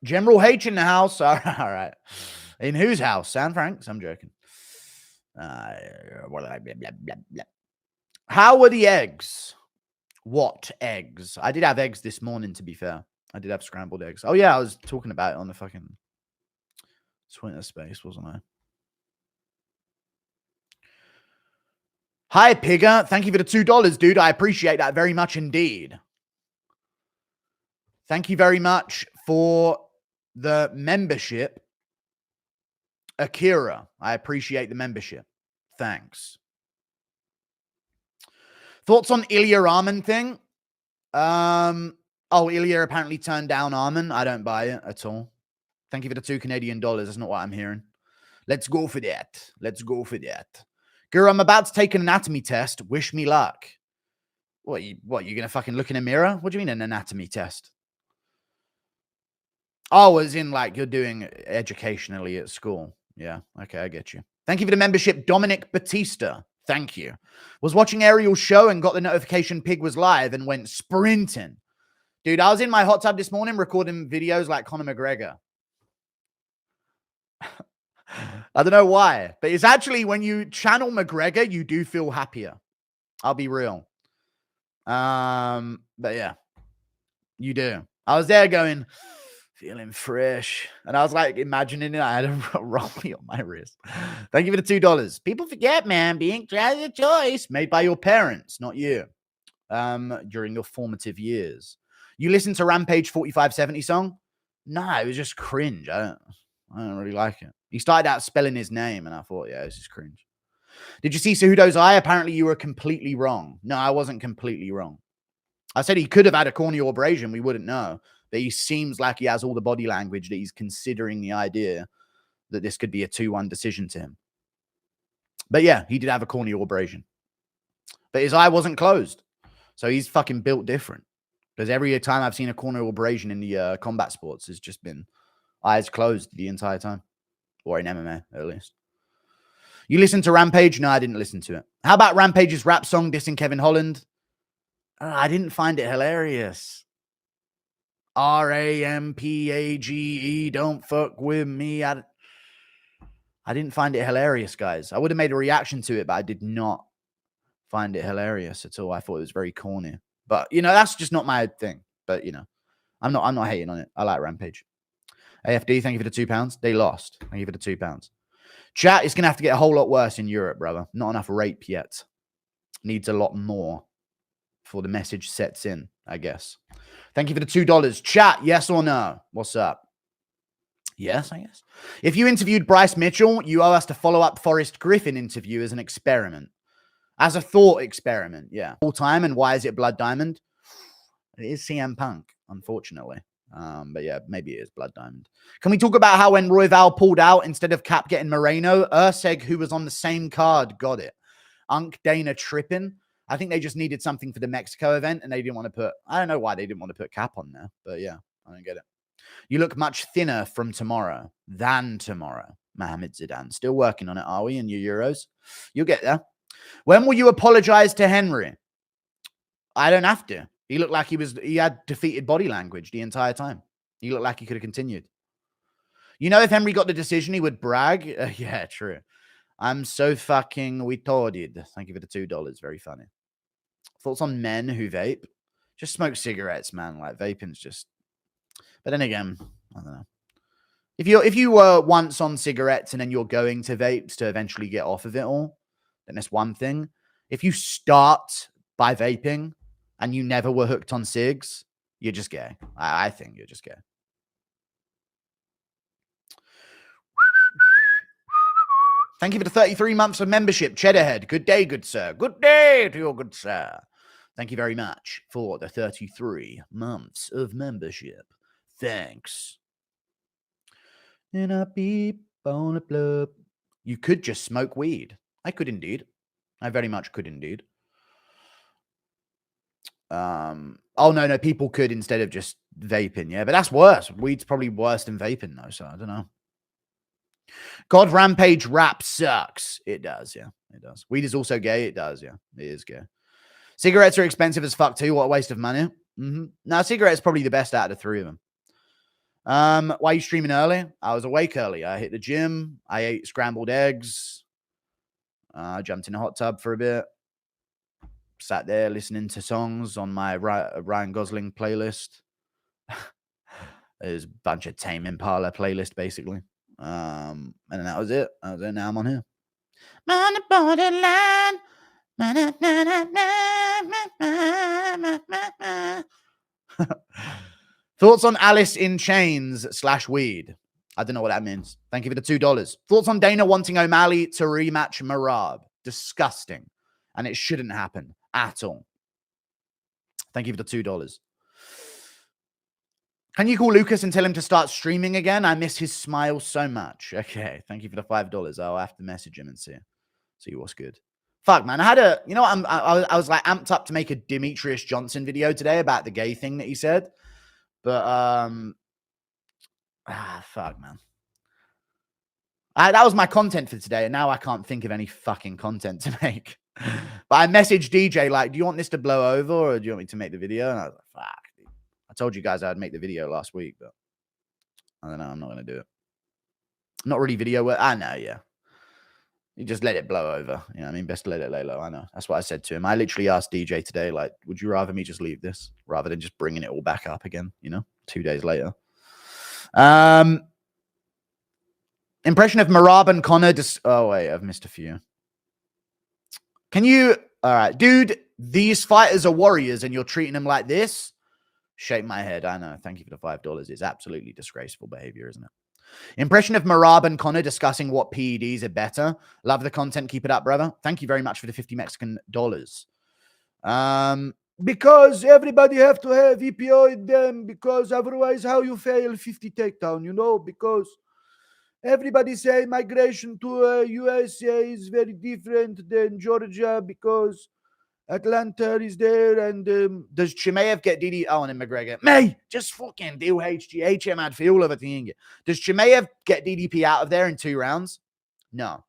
General H in the house. All right. In whose house? San Frank's? I'm joking. How were the eggs? What eggs? I did have eggs this morning, to be fair. I did have scrambled eggs. Oh, yeah, I was talking about it on the fucking Twitter space, wasn't I? Hi, Pigger. Thank you for the $2, dude. I appreciate that very much indeed. Thank you very much for the membership. Akira, I appreciate the membership. Thanks. Thoughts on Ilya Arman thing? Ilya apparently turned down Arman. I don't buy it at all. Thank you for the $2 Canadian. That's not what I'm hearing. Let's go for that. Let's go for that. Guru, I'm about to take an anatomy test. Wish me luck. What, you going to fucking look in a mirror? What do you mean an anatomy test? Oh, as in like you're doing educationally at school. Yeah, okay, I get you. Thank you for the membership, Dominic Batista. Thank you. Was watching Ariel's show and got the notification Pig was live and went sprinting. Dude, I was in my hot tub this morning recording videos like Conor McGregor. I don't know why, but it's actually when you channel McGregor, you do feel happier. I'll be real. But yeah, you do. I was there going, feeling fresh. And I was like, imagining it. I had a rollie on my wrist. Thank you for the $2. People forget, man, being child is a choice made by your parents, not you, during your formative years. You listened to Rampage 4570 song? No, it was just cringe. I don't really like it. He started out spelling his name, and I thought, yeah, this is cringe. Did you see Cejudo's eye? Apparently, you were completely wrong. No, I wasn't completely wrong. I said he could have had a corneal abrasion. We wouldn't know. But he seems like he has all the body language that he's considering the idea that this could be a 2-1 decision to him. But yeah, he did have a corneal abrasion. But his eye wasn't closed. So he's fucking built different. Because every time I've seen a corneal abrasion in the combat sports, it's just been eyes closed the entire time. Or in MMA, at least. You listened to Rampage? No, I didn't listen to it. How about Rampage's rap song dissing Kevin Holland? I didn't find it hilarious. Rampage, don't fuck with me. I didn't find it hilarious, guys. I would have made a reaction to it, but I did not find it hilarious at all. I thought it was very corny. But, you know, that's just not my thing. But, you know, I'm not hating on it. I like Rampage. AFD, thank you for the £2. They lost. Thank you for the £2. Chat, it's going to have to get a whole lot worse in Europe, brother. Not enough rape yet. Needs a lot more before the message sets in, I guess. Thank you for the $2. Chat, yes or no? What's up? Yes, I guess. If you interviewed Bryce Mitchell, you owe us to follow up Forrest Griffin interview as an experiment. As a thought experiment, yeah. All time, and why is it Blood Diamond? It is CM Punk, unfortunately. But yeah, maybe it is Blood Diamond. Can we talk about how when Royval pulled out, instead of Cap getting Moreno, Urseg, who was on the same card, got it? Unk, Dana tripping. I think they just needed something for the Mexico event, and they didn't want to put... I don't know why they didn't want to put Cap on there, but yeah, I don't get it. You look much thinner from tomorrow than tomorrow. Mohamed Zidane. Still working on it, are we, in your Euros? You'll get there. When will you apologize to Henry? I don't have to. He looked like he had defeated body language the entire time. He looked like he could have continued. You know, if Henry got the decision, he would brag. Yeah, true. I'm so fucking retarded. Thank you for the $2. Very funny. Thoughts on men who vape? Just smoke cigarettes, man. Like, vaping's just... But then again, I don't know. If you were once on cigarettes and then you're going to vapes to eventually get off of it all, then that's one thing. If you start by vaping and you never were hooked on cigs, you're just gay. I think you're just gay. Thank you for the 33 months of membership, Cheddarhead. Good day, good sir. Good day to your good sir. Thank you very much for the 33 months of membership. Thanks. And a beep on a blub. You could just smoke weed. I could indeed. I very much could indeed. Oh, no, people could instead of just vaping, yeah. But that's worse. Weed's probably worse than vaping, though, so I don't know. God, Rampage rap sucks. It does, yeah. It does. Weed is also gay. It does, yeah. It is gay. Cigarettes are expensive as fuck, too. What a waste of money. No, cigarettes probably the best out of the three of them. Why are you streaming early? I was awake early. I hit the gym. I ate scrambled eggs. Jumped in a hot tub for a bit. Sat there listening to songs on my Ryan Gosling playlist. There's a bunch of Tame Impala playlist, basically. And then that was it. Now I'm on here. On the borderline. Thoughts on Alice in Chains / weed? I don't know what that means. Thank you for the $2. Thoughts on Dana wanting O'Malley to rematch Marab? Disgusting. And it shouldn't happen at all. Thank you for the $2. Can you call Lucas and tell him to start streaming again? I miss his smile so much. Okay. Thank you for the $5. I'll have to message him and see what's good. Fuck, man. I had a, I was like amped up to make a Demetrius Johnson video today about the gay thing that he said. But, fuck, man. That was my content for today, and now I can't think of any fucking content to make. But I messaged DJ, like, do you want this to blow over, or do you want me to make the video? And I was like, fuck, dude. I told you guys I'd make the video last week, but I don't know. I'm not going to do it. Not really video work. I know, yeah. You just let it blow over. You know what I mean? Best to let it lay low. I know. That's what I said to him. I literally asked DJ today, like, would you rather me just leave this rather than just bringing it all back up again, 2 days later? Impression of Marab and Connor. Oh, wait, I've missed a few. Can you... All right, dude, these fighters are warriors and you're treating them like this? Shake my head. I know. Thank you for the $5. It's absolutely disgraceful behavior, isn't it? Impression of Marab and Connor discussing what PEDs are better. Love the content. Keep it up, brother. Thank you very much for the 50 Mexican dollars. Because everybody have to have EPO in them, because otherwise how you fail 50 takedown, because everybody say migration to USA is very different than Georgia because Atlanta is there. And does Chimaev get DD? Oh, and then McGregor. May just fucking deal HM ad feel of a thing. Does Chimaev get DDP out of there in 2 rounds? No.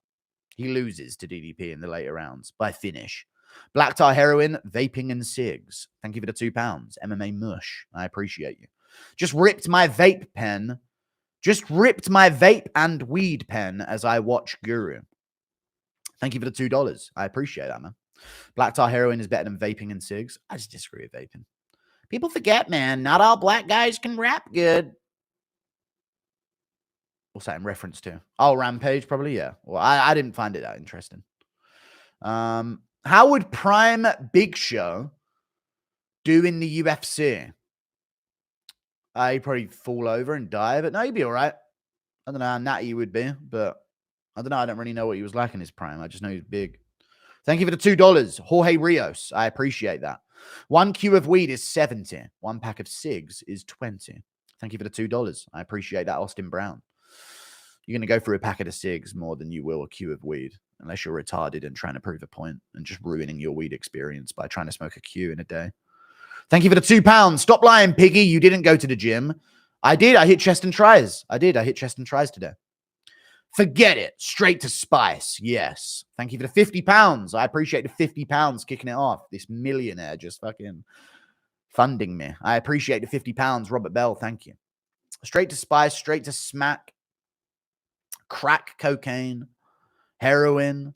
He loses to DDP in the later rounds by finish. Black tar heroin, vaping, and cigs. Thank you for the £2. MMA mush. I appreciate you. Just ripped my vape and weed pen as I watch Guru. Thank you for the $2. I appreciate that, man. Black tar heroin is better than vaping and cigs. I just disagree with vaping. People forget, man, not all black guys can rap good. What's that in reference to? Oh, Rampage, probably, yeah. Well, I didn't find it that interesting. How would Prime Big Show do in the UFC? He'd probably fall over and die, but no, he'd be all right. I don't know how natty he would be, but I don't know. I don't really know what he was like in his prime. I just know he's big. Thank you for the $2. Jorge Rios. I appreciate that. 1 cue of weed is 70. 1 pack of cigs is 20. Thank you for the $2. I appreciate that, Austin Brown. You're going to go through a packet of cigs more than you will a cue of weed, unless you're retarded and trying to prove a point and just ruining your weed experience by trying to smoke a cue in a day. Thank you for the £2. Stop lying, piggy. You didn't go to the gym. I did. I hit chest and tries. I hit chest and tries today. Forget it. Straight to Spice. Yes. Thank you for the £50. I appreciate the £50 kicking it off. This millionaire just fucking funding me. I appreciate the £50. Robert Bell. Thank you. Straight to Spice. Straight to smack. Crack cocaine. Heroin.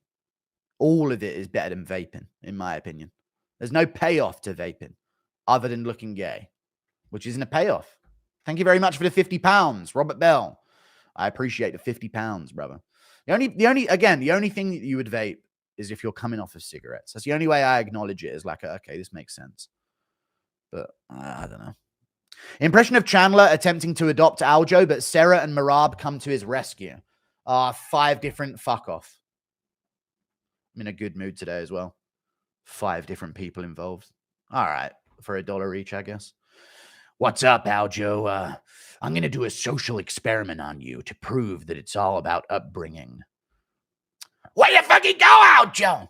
All of it is better than vaping, in my opinion. There's no payoff to vaping other than looking gay, which isn't a payoff. Thank you very much for the £50. Robert Bell. I appreciate the £50, brother. The only thing that you would vape is if you're coming off of cigarettes. That's the only way I acknowledge it, is like, okay, this makes sense. But I don't know. Impression of Chandler attempting to adopt Aljo, but Sarah and Marab come to his rescue. 5 different fuck off. I'm in a good mood today as well. 5 different people involved. All right. For $1 each, I guess. What's up, Aljo? I'm going to do a social experiment on you to prove that it's all about upbringing. Where you fucking go, Aljo?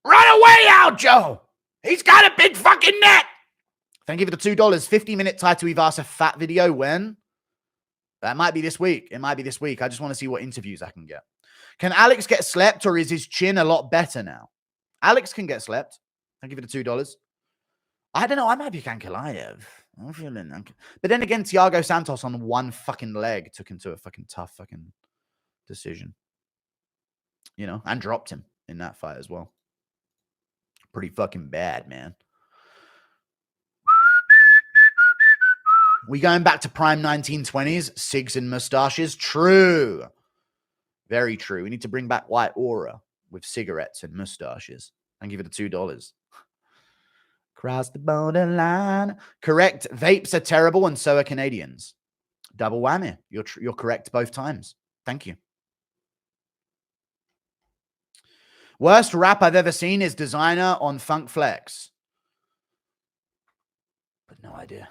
Run away, Aljo! He's got a big fucking neck! Thank you for the $2. 50-minute Taito Ivasa fat video. When? That might be this week. It might be this week. I just want to see what interviews I can get. Can Alex get slept, or is his chin a lot better now? Alex can get slept. Thank you for the $2. I don't know. I might be Kankalaev. I'm feeling okay. But then again, Thiago Santos on one fucking leg took him to a fucking tough fucking decision. You know, and dropped him in that fight as well. Pretty fucking bad, man. We going back to prime 1920s, cigs and mustaches? True. Very true. We need to bring back white aura with cigarettes and mustaches and give it a $2. Cross the borderline. Correct. Vapes are terrible and so are Canadians. Double whammy. You're correct both times. Thank you. Worst rap I've ever seen is Designer on Funk Flex. But no idea.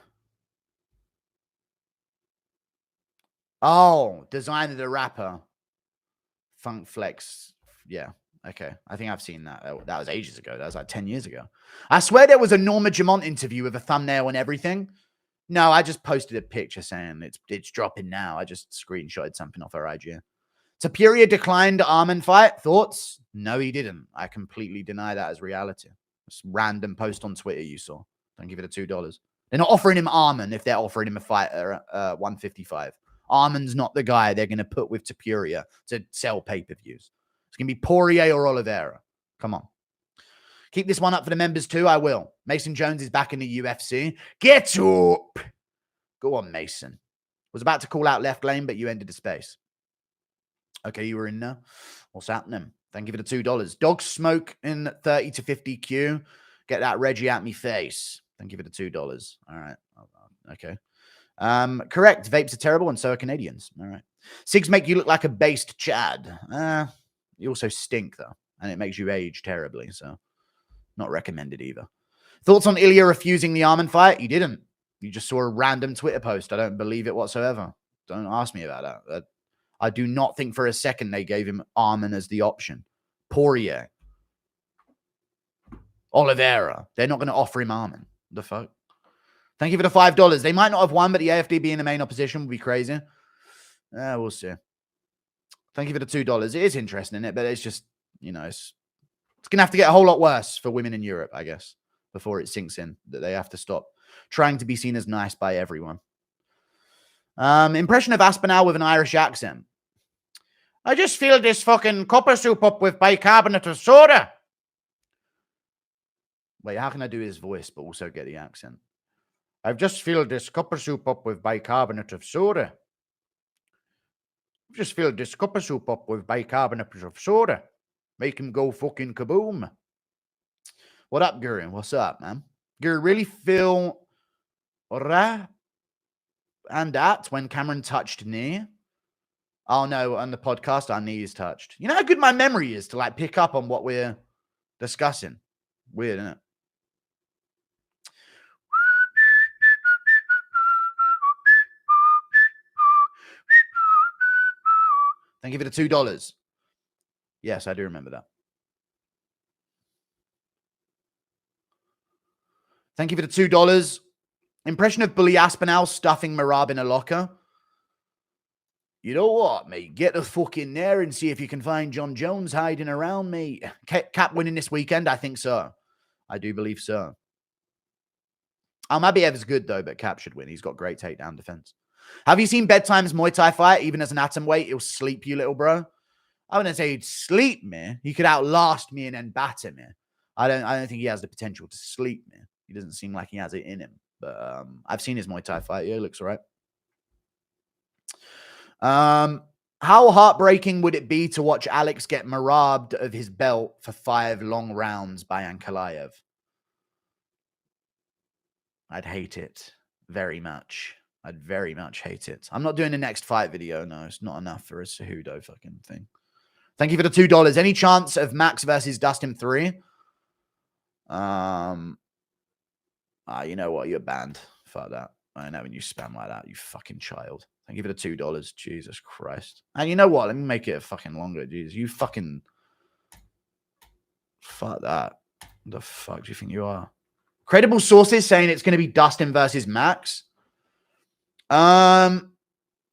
Oh, Designer the rapper. Funk Flex. Yeah. Okay. I think I've seen that. That was ages ago. That was like 10 years ago. I swear there was a Norma Jamont interview with a thumbnail and everything. No, I just posted a picture saying it's dropping now. I just screenshotted something off her IG. Topuria declined Armin fight. Thoughts? No, he didn't. I completely deny that as reality. It's random post on Twitter you saw. Don't give it a $2. They're not offering him Armin if they're offering him a fight at 155. Armin's not the guy they're going to put with Topuria to sell pay-per-views. It's going to be Poirier or Oliveira. Come on. Keep this one up for the members too. I will. Mason Jones is back in the UFC. Get up. Go on, Mason. Was about to call out left lane, but you ended the space. Okay, you were in there. What's happening? Thank you for the $2. Dog smoke in 30 to 50 Q. Get that Reggie at me face. Thank you for the $2. All right. Okay. Correct. Vapes are terrible and so are Canadians. All right. Cigs make you look like a based Chad. You also stink though, and it makes you age terribly. So not recommended either. Thoughts on Ilia refusing the Armin fight? You didn't. You just saw a random Twitter post. I don't believe it whatsoever. Don't ask me about that. I do not think for a second they gave him Armin as the option. Poirier. Oliveira. They're not going to offer him Armin. The fuck? Thank you for the $5. They might not have won, but the AFD being the main opposition would be crazy. We'll see. Thank you for the $2. It is interesting, isn't it? But it's just, you know, it's going to have to get a whole lot worse for women in Europe, I guess, before it sinks in that they have to stop trying to be seen as nice by everyone. Impression of Aspinall with an Irish accent. I just filled this fucking copper soup up with bicarbonate of soda. Wait, how can I do his voice but also get the accent? I've just filled this copper soup up with bicarbonate of soda. I've just filled this copper soup up with bicarbonate of soda. Make him go fucking kaboom. What up, Guru? What's up, man? Guru, really feel and that when Cameron touched knee? Oh, no, on the podcast, our knee is touched. You know how good my memory is to, like, pick up on what we're discussing? Weird, isn't it? Thank you for the $2. Yes, I do remember that. Thank you for the $2. Impression of Bully Aspinall stuffing Marab in a locker. You know what, mate? Get the fuck in there and see if you can find John Jones hiding around, mate. Cap winning this weekend? I think so. I do believe so. Mabiev is good, though, but Cap should win. He's got great takedown defense. Have you seen Bedtime's Muay Thai fight? Even as an atom weight, he'll sleep you, little bro. I wouldn't say he'd sleep me. He could outlast me and then batter me. I don't think he has the potential to sleep me. He doesn't seem like he has it in him. But I've seen his Muay Thai fight. Yeah, he looks all right. How heartbreaking would it be to watch Alex get Marabed of his belt for 5 long rounds by Ankalaev? I'd hate it very much. I'd very much hate it. I'm not doing the next fight video. No, it's not enough for a Cejudo fucking thing. Thank you for the $2. Any chance of Max versus Dustin 3? You know what? You're banned. Fuck that. I ain't having you spam like that, you fucking child. Thank you for the $2. Jesus Christ. And you know what? Let me make it fucking longer. Jesus, you fucking... Fuck that. The fuck do you think you are? Credible sources saying it's going to be Dustin versus Max. Yeah,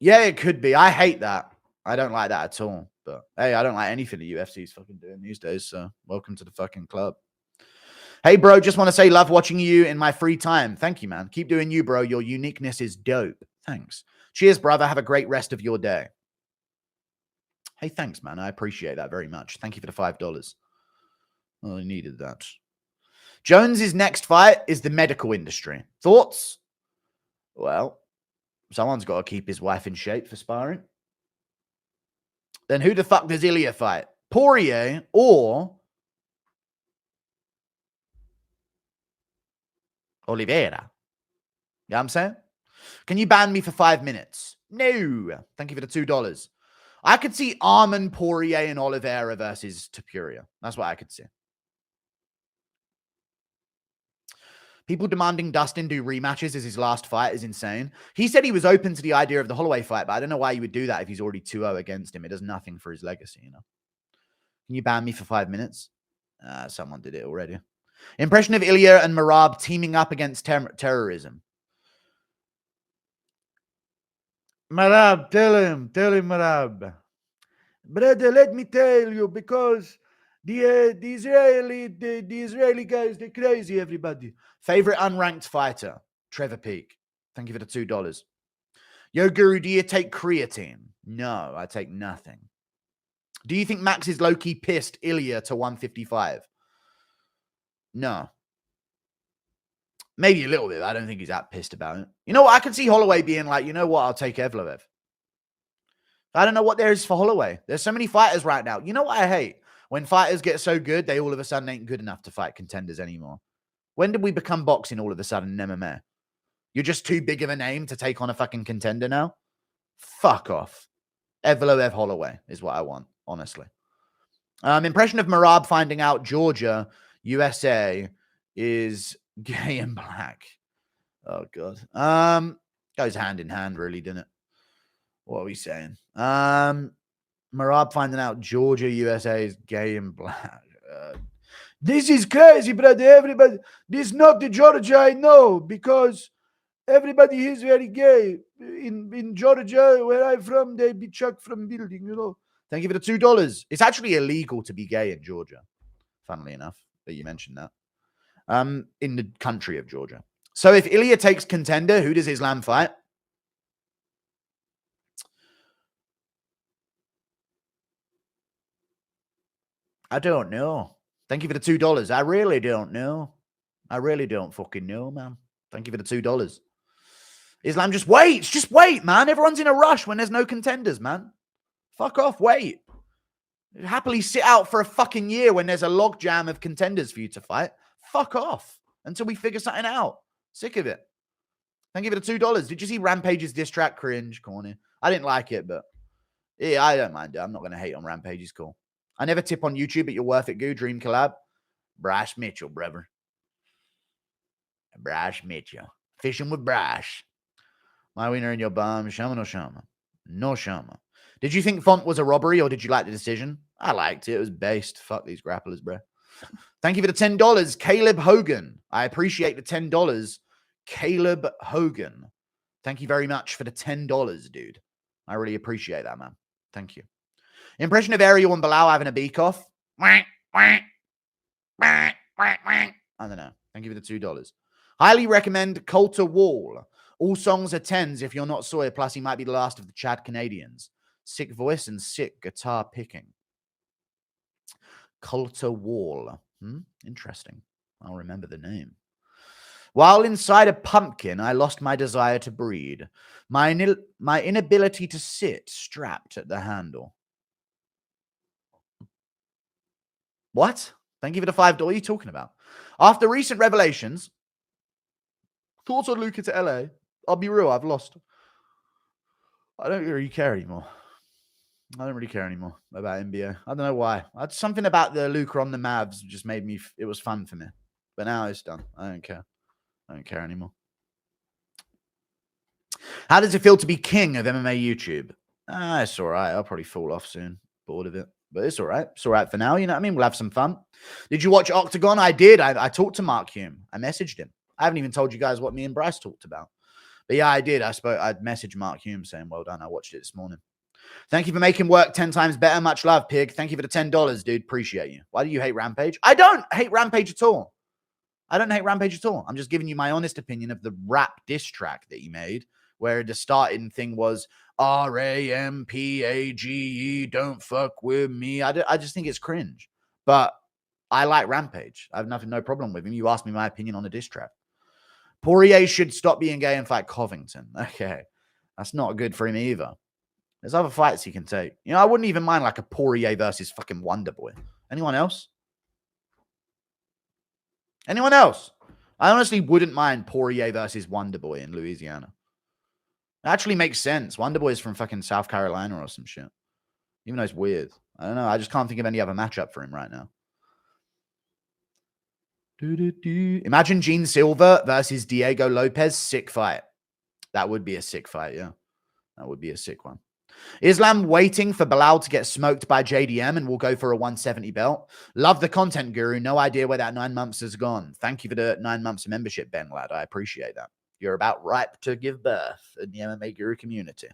it could be. I hate that. I don't like that at all. But hey, I don't like anything the UFC's fucking doing these days. So welcome to the fucking club. Hey, bro, just want to say love watching you in my free time. Thank you, man. Keep doing you, bro. Your uniqueness is dope. Thanks. Cheers, brother. Have a great rest of your day. Hey, thanks, man. I appreciate that very much. Thank you for the $5. Well, I needed that. Jones's next fight is the medical industry. Thoughts? Well, someone's got to keep his wife in shape for sparring. Then who the fuck does Ilia fight? Poirier or Oliveira? You know what I'm saying? Can you ban me for 5 minutes? No. Thank you for the $2. I could see Arman, Poirier, and Oliveira versus Topuria. That's what I could see. People demanding Dustin do rematches as his last fight is insane. He said he was open to the idea of the Holloway fight, but I don't know why you would do that if he's already 2-0 against him. It does nothing for his legacy, you know. Can you ban me for 5 minutes? Someone did it already. Impression of Ilia and Merab teaming up against terrorism. Merab, tell him, Merab. Brother, let me tell you, because the Israeli guys, they're crazy, everybody. Favorite unranked fighter, Trevor Peak. Thank you for the $2. Yo, Guru, do you take creatine? No, I take nothing. Do you think Max is low-key pissed Ilia to 155? No. Maybe a little bit. I don't think he's that pissed about it. You know what? I can see Holloway being like, you know what? I'll take Evloev. I don't know what there is for Holloway. There's so many fighters right now. You know what I hate? When fighters get so good, they all of a sudden ain't good enough to fight contenders anymore. When did we become boxing all of a sudden in MMA? You're just too big of a name to take on a fucking contender now? Fuck off. Evloev Holloway is what I want, honestly. Impression of Merab finding out Georgia, USA is gay and black. Oh, God. Goes hand in hand, really, didn't it? What are we saying? Merab finding out Georgia, USA is gay and black. This is crazy, brother. Everybody, this is not the Georgia I know, because everybody is very gay. In Georgia, where I'm from, they be chucked from building, you know. Thank you for the $2. It's actually illegal to be gay in Georgia, funnily enough, that you mentioned that. In the country of Georgia. So if Ilia takes contender, who does Islam fight? I don't know. Thank you for the $2. I really don't know. I really don't fucking know, man. Thank you for the $2. Islam just waits. Just wait, man. Everyone's in a rush when there's no contenders, man. Fuck off. Wait. Happily sit out for a fucking year when there's a logjam of contenders for you to fight. Fuck off until we figure something out. Sick of it. Thank you for the $2. Did you see Rampage's diss track? Cringe, corny. I didn't like it, but yeah, I don't mind it. I'm not going to hate on Rampage. He's cool. I never tip on YouTube, but you're worth it, Goo. Dream collab. Bryce Mitchell, brother. Bryce Mitchell. Fishing with Bryce. My winner in your bum. Shama no Shama. No Shama. Did you think Font was a robbery, or did you like the decision? I liked it. It was based. Fuck these grapplers, bro. Thank you for the $10. Caleb Hogan. I appreciate the $10. Caleb Hogan. Thank you very much for the $10, dude. I really appreciate that, man. Thank you. Impression of Ariel and Bilal having a beak off. I don't know. Thank you for the $2. Highly recommend Coulter Wall. All songs are 10s if you're not Sawyer, plus he might be the last of the Chad Canadians. Sick voice and sick guitar picking. Coulter Wall. Interesting. I'll remember the name. While inside a pumpkin, I lost my desire to breed. My inability to sit strapped at the handle. What? Thank you for the $5. What are you talking about? After recent revelations, thoughts on Luca to LA? I'll be real, I've lost. I don't really care anymore. I don't really care anymore about NBA. I don't know why. Something about the Luca on the Mavs just made me, it was fun for me. But now it's done. I don't care. I don't care anymore. How does it feel to be king of MMA YouTube? It's all right. I'll probably fall off soon. Bored of it. But it's all right. It's all right for now. You know what I mean? We'll have some fun. Did you watch Octagon? I did. I talked to Mark Hume. I messaged him. I haven't even told you guys what me and Bryce talked about. But yeah, I did. I'd messaged Mark Hume saying, well done. I watched it this morning. Thank you for making work 10 times better. Much love, Pig. Thank you for the $10, dude. Appreciate you. Why do you hate Rampage? I don't hate Rampage at all. I don't hate Rampage at all. I'm just giving you my honest opinion of the rap diss track that he made, where the starting thing was Rampage, don't fuck with me. I just think it's cringe. But I like Rampage. I have no problem with him. You asked me my opinion on the diss track. Poirier should stop being gay and fight Covington. Okay. That's not good for him either. There's other fights he can take. You know, I wouldn't even mind like a Poirier versus fucking Wonderboy. Anyone else? Anyone else? I honestly wouldn't mind Poirier versus Wonderboy in Louisiana. It actually makes sense. Wonderboy's from fucking South Carolina or some shit. Even though it's weird. I don't know. I just can't think of any other matchup for him right now. Imagine Gene Silva versus Diego Lopez. Sick fight. That would be a sick fight, yeah. That would be a sick one. Islam waiting for Bilal to get smoked by JDM and will go for a 170 belt. Love the content, Guru. No idea where that 9 months has gone. Thank you for the 9 months of membership, Ben, lad. I appreciate that. You're about ripe to give birth in the MMA Guru community.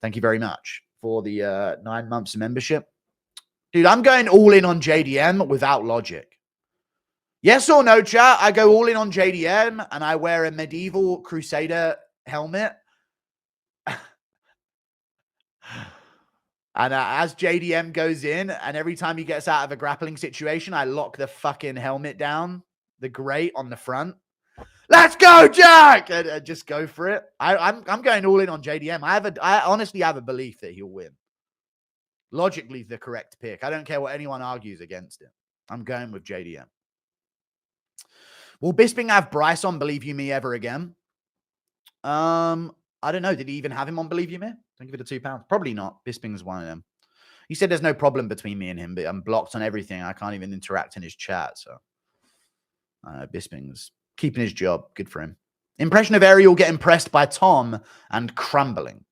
Thank you very much for the 9 months of membership. Dude, I'm going all in on JDM without logic. Yes or no, chat? I go all in on JDM and I wear a medieval Crusader helmet. And as JDM goes in, and every time he gets out of a grappling situation, I lock the fucking helmet down, the grate on the front. Let's go, Jack! And just go for it. I'm going all in on JDM. I honestly have a belief that he'll win. Logically, the correct pick. I don't care what anyone argues against it. I'm going with JDM. Will Bisping have Bryce on Believe You Me ever again? I don't know. Did he even have him on Believe You Me? Don't give it a £2. Probably not. Bisping's one of them. He said there's no problem between me and him, but I'm blocked on everything. I can't even interact in his chat. So Bisping's keeping his job. Good for him. Impression of Ariel getting pressed by Tom and crumbling.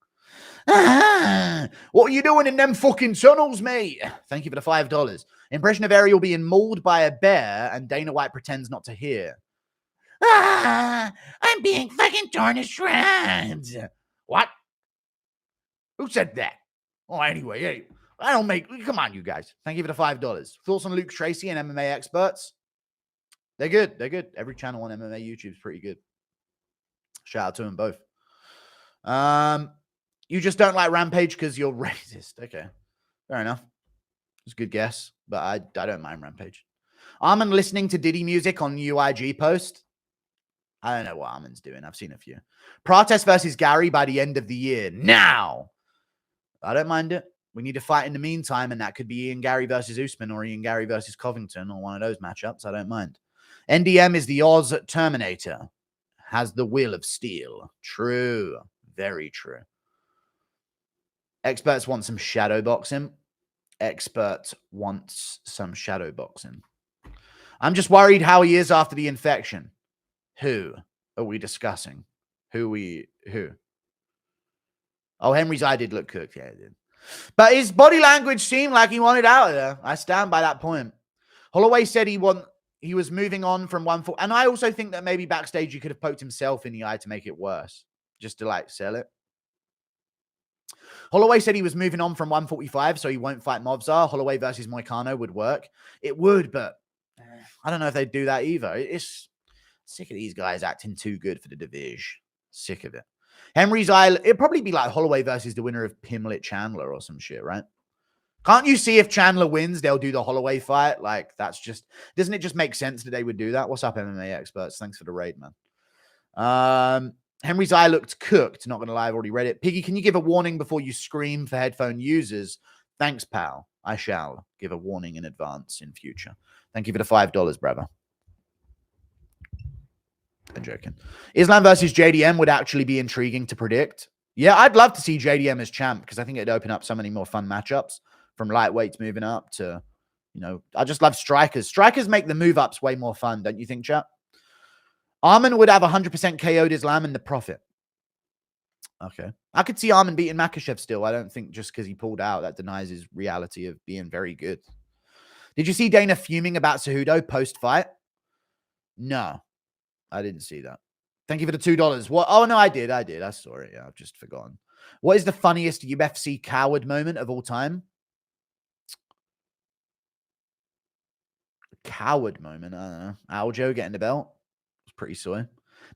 What are you doing in them fucking tunnels, mate? Thank you for the $5. Impression of Ariel being mauled by a bear and Dana White pretends not to hear. I'm being fucking torn to shreds. What? Who said that? Oh, anyway, hey, I don't make... Come on, you guys. Thank you for the $5. Thoughts on Luke Tracy and MMA experts? They're good. They're good. Every channel on MMA YouTube is pretty good. Shout out to them both. You just don't like Rampage because you're racist. Okay. Fair enough. It's a good guess, but I don't mind Rampage. Armin listening to Diddy music on UIG post. I don't know what Armin's doing. I've seen a few. Prates versus Gary by the end of the year. Now. I don't mind it. We need to fight in the meantime, and that could be Ian Gary versus Usman or Ian Gary versus Covington or one of those matchups. I don't mind. NDM is the Oz Terminator. Has the will of steel. True. Very true. Experts want some shadow boxing. Expert wants some shadow boxing. I'm just worried how he is after the infection. Who are we discussing? Who? Oh, Henry's eye did look cooked. Yeah, it did. But his body language seemed like he wanted out of there. I stand by that point. Holloway said he was moving on from 140. And I also think that maybe backstage he could have poked himself in the eye to make it worse. Just to like sell it. Holloway said he was moving on from 145, so he won't fight Movzar. Holloway versus Moicano would work. It would, but I don't know if they'd do that either. It's sick of these guys acting too good for the division. Sick of it. Henry's eye, it'd probably be like Holloway versus the winner of Pimlet Chandler or some shit, right? Can't you see if Chandler wins, they'll do the Holloway fight? Like, that's just, doesn't it just make sense that they would do that? What's up, MMA experts? Thanks for the raid, man. Henry's eye looked cooked. Not going to lie, I've already read it. Piggy, can you give a warning before you scream for headphone users? Thanks, pal. I shall give a warning in advance in future. Thank you for the $5, brother. I'm joking. Islam versus JDM would actually be intriguing to predict. Yeah, I'd love to see JDM as champ because I think it'd open up so many more fun matchups from lightweights moving up to, you know, I just love strikers. Strikers make the move ups way more fun, don't you think, chat? Armin would have 100% KO'd Islam in the Prophet. Okay. I could see Armin beating Makhachev still. I don't think just because he pulled out, that denies his reality of being very good. Did you see Dana fuming about Cejudo post-fight? No. I didn't see that. Thank you for the $2. What? Oh, no, I did. I saw it. Yeah, I've just forgotten. What is the funniest UFC coward moment of all time? Coward moment. I don't know. Aljo getting the belt. It's pretty soy.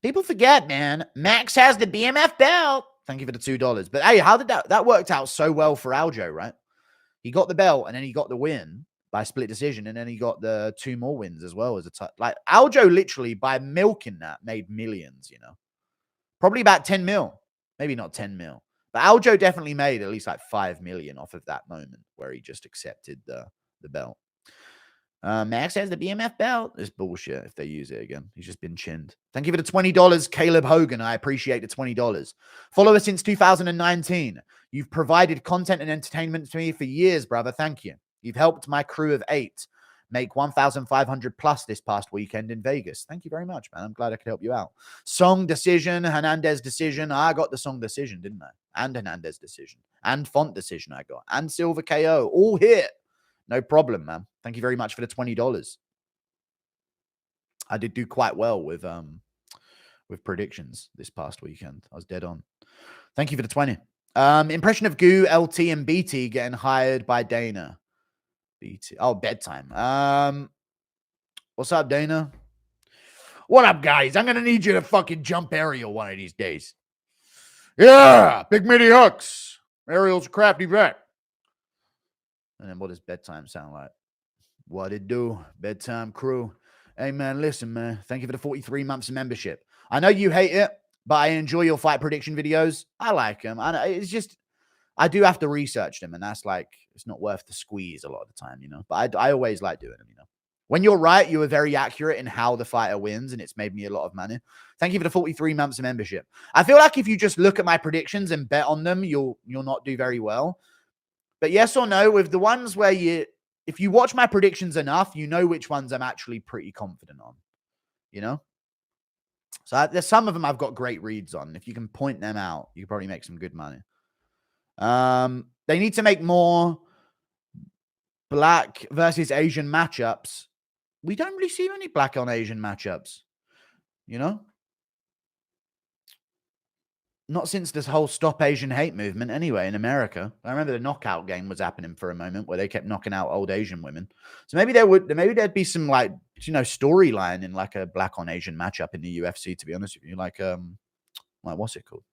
People forget, man. Max has the BMF belt. Thank you for the $2. But hey, how did that worked out so well for Aljo, right? He got the belt and then he got the win by split decision, and then he got the 2 more wins as well as a like Aljo literally by milking that made millions, you know. Probably about 10 mil. Maybe not 10 mil. But Aljo definitely made at least like 5 million off of that moment where he just accepted the belt. Max has the BMF belt. It's bullshit if they use it again. He's just been chinned. Thank you for the $20, Caleb Hogan. I appreciate the $20. Follower since 2019. You've provided content and entertainment to me for years, brother. Thank you. You've helped my crew of 8 make 1,500 plus this past weekend in Vegas. Thank you very much, man. I'm glad I could help you out. Song decision, Hernandez decision. I got the song decision, didn't I? And Hernandez decision. And font decision I got. And silver KO. All hit. No problem, man. Thank you very much for the $20. I did do quite well with predictions this past weekend. I was dead on. Thank you for the 20. Impression of Goo, LT, and BT getting hired by Dana. BT. Oh, bedtime. What's up, Dana? What up, guys? I'm gonna need you to fucking jump Ariel one of these days. Yeah, big midi hooks. Ariel's a crafty vet. And then what does bedtime sound like? What it do? Bedtime crew. Hey, man, listen, man. Thank you for the 43 months of membership. I know you hate it, but I enjoy your fight prediction videos. I like them. It's just, I do have to research them, and that's like, it's not worth the squeeze a lot of the time, you know? But I always like doing them, you know? When you're right, you are very accurate in how the fighter wins, and it's made me a lot of money. Thank you for the 43 months of membership. I feel like if you just look at my predictions and bet on them, you'll not do very well. But yes or no, with the ones where if you watch my predictions enough, you know which ones I'm actually pretty confident on, you know? So there's some of them I've got great reads on. If you can point them out, you can probably make some good money. They need to make more black versus Asian matchups. We don't really see many black on Asian matchups, you know? Not since this whole Stop Asian Hate movement anyway in America. I remember the knockout game was happening for a moment where they kept knocking out old Asian women. So maybe there'd be some like, you know, storyline in like a black on Asian matchup in the UFC, to be honest with you. Like what's it called?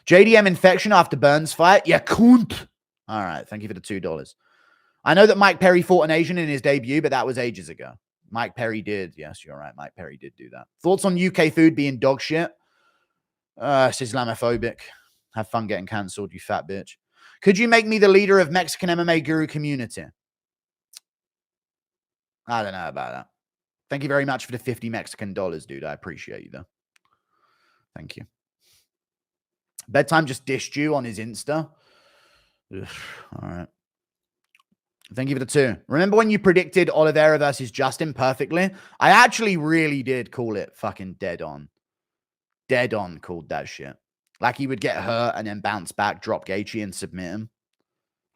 JDM infection after Burns fight. Yeah, cunt. All right. Thank you for the $2. I know that Mike Perry fought an Asian in his debut, but that was ages ago. Mike Perry did. Yes, you're right. Mike Perry did do that. Thoughts on UK food being dog shit? It's Islamophobic. Have fun getting cancelled, you fat bitch. Could you make me the leader of Mexican MMA guru community? I don't know about that. Thank you very much for the 50 Mexican dollars, dude. I appreciate you, though. Thank you. Bedtime just dished you on his Insta. Ugh, all right. Thank you for the 2. Remember when you predicted Oliveira versus Justin perfectly? I actually really did call it fucking dead on. Dead on called that shit. Like he would get hurt and then bounce back, drop Gaethje and submit him.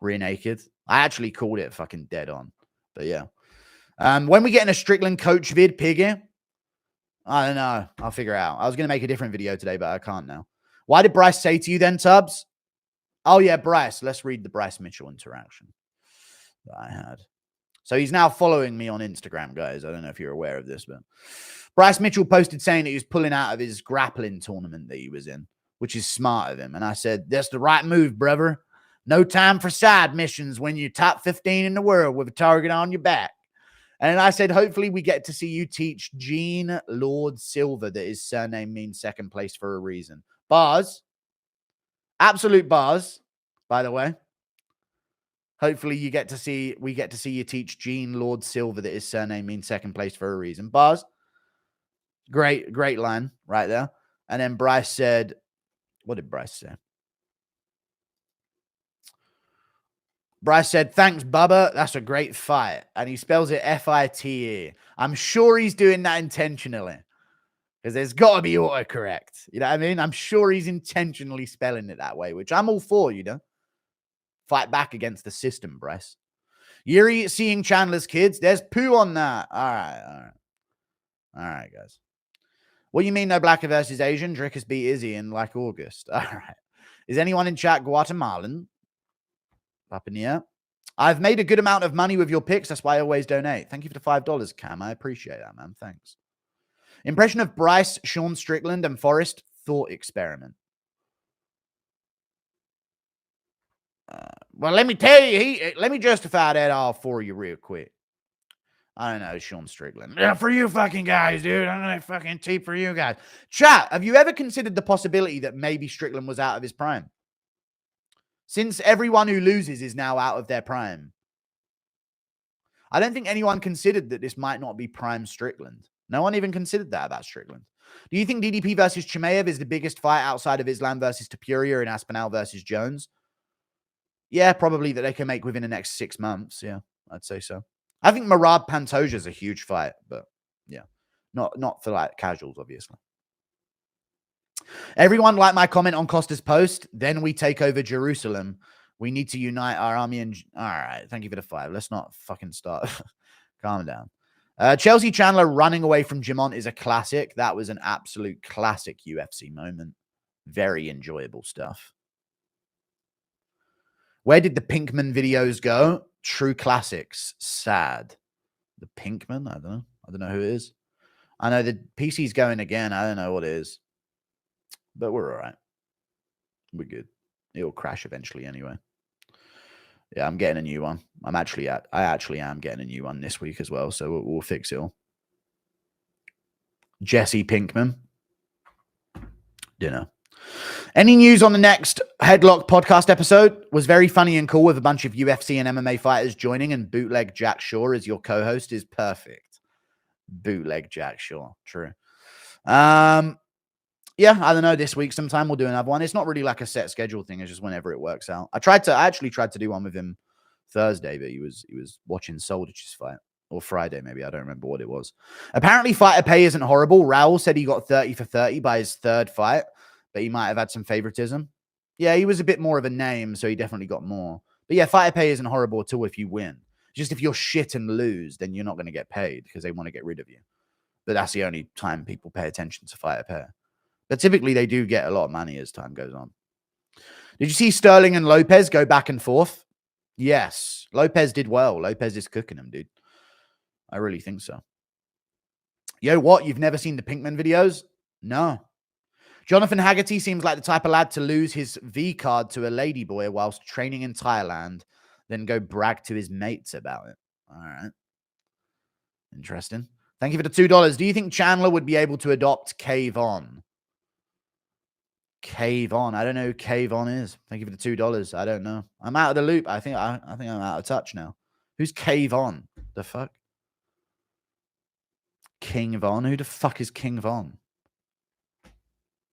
Rear naked. I actually called it fucking dead on. But yeah. When we get in a Strickland coach vid, Piggy? I don't know. I'll figure it out. I was going to make a different video today, but I can't now. Why did Bryce say to you then, Tubbs? Oh, yeah, Bryce. Let's read the Bryce Mitchell interaction that I had. So he's now following me on Instagram, guys. I don't know if you're aware of this, but Bryce Mitchell posted saying that he was pulling out of his grappling tournament that he was in, which is smart of him. And I said, that's the right move, brother. No time for side missions when you're top 15 in the world with a target on your back. And I said, hopefully we get to see you teach Gene Lord Silver that his surname means second place for a reason. Bars. Absolute bars, by the way. Hopefully we get to see you teach Gene Lord Silver that his surname means second place for a reason. Bars. Great line right there. And then Bryce said, what did Bryce say? Bryce said, thanks, Bubba. That's a great fight. And he spells it F-I-T-E. I'm sure he's doing that intentionally. Because there's got to be autocorrect. You know what I mean? I'm sure he's intentionally spelling it that way, which I'm all for, you know? Fight back against the system, Bryce. Yuri seeing Chandler's kids. There's poo on that. All right, guys. What do you mean no blacker versus Asian? Drick has beat Izzy in like August. All right. Is anyone in chat Guatemalan? Up in the air. I've made a good amount of money with your picks. That's why I always donate. Thank you for the $5, Cam. I appreciate that, man. Thanks. Impression of Bryce, Sean Strickland, and Forrest. Thought experiment. Well, let me tell you, let me justify that all for you real quick. I don't know, Sean Strickland. Yeah, for you fucking guys, dude. I'm gonna fucking cheap for you guys. Chat, have you ever considered the possibility that maybe Strickland was out of his prime? Since everyone who loses is now out of their prime. I don't think anyone considered that this might not be prime Strickland. No one even considered that about Strickland. Do you think DDP versus Chimaev is the biggest fight outside of Islam versus Topuria and Aspinall versus Jones? Yeah, probably that they can make within the next 6 months. Yeah, I'd say so. I think Marab Pantoja is a huge fight, but yeah, not for like casuals, obviously. Everyone like my comment on Costa's post. Then we take over Jerusalem. We need to unite our army. And all right, thank you for the 5. Let's not fucking start. Calm down. Chelsea Chandler running away from Jamont is a classic. That was an absolute classic UFC moment. Very enjoyable stuff. Where did the Pinkman videos go? True classics. Sad. The Pinkman? I don't know. I don't know who it is. I know the PC's going again. I don't know what it is. But we're all right. We're good. It'll crash eventually anyway. Yeah, I'm getting a new one. I actually am getting a new one this week as well. So we'll fix it all. Jesse Pinkman. Dinner. Any news on the next Headlock podcast episode? Was very funny and cool with a bunch of UFC and MMA fighters joining, and Bootleg Jack Shaw as your co-host is perfect. Bootleg Jack Shaw. True. Yeah, I don't know. This week sometime we'll do another one. It's not really like a set schedule thing. It's just whenever it works out. I actually tried to do one with him Thursday, but he was watching Soldich's fight. Or Friday, maybe. I don't remember what it was. Apparently, fighter pay isn't horrible. Raul said he got 30 for 30 by his third fight, but he might have had some favoritism. Yeah, he was a bit more of a name, so he definitely got more. But yeah, fighter pay isn't horrible at all if you win. Just if you're shit and lose, then you're not going to get paid because they want to get rid of you. But that's the only time people pay attention to fighter pay. But typically, they do get a lot of money as time goes on. Did you see Sterling and Lopez go back and forth? Yes. Lopez did well. Lopez is cooking him, dude. I really think so. Yo, what? You've never seen the Pinkman videos? No. Jonathan Haggerty seems like the type of lad to lose his V card to a ladyboy whilst training in Thailand, then go brag to his mates about it. All right. Interesting. Thank you for the $2. Do you think Chandler would be able to adopt Cave On? Cave On. I don't know who Cave On is. Thank you for the $2. I don't know. I'm out of the loop. I think I'm out of touch now. Who's Cave On? The fuck? King Von? Who the fuck is King Von?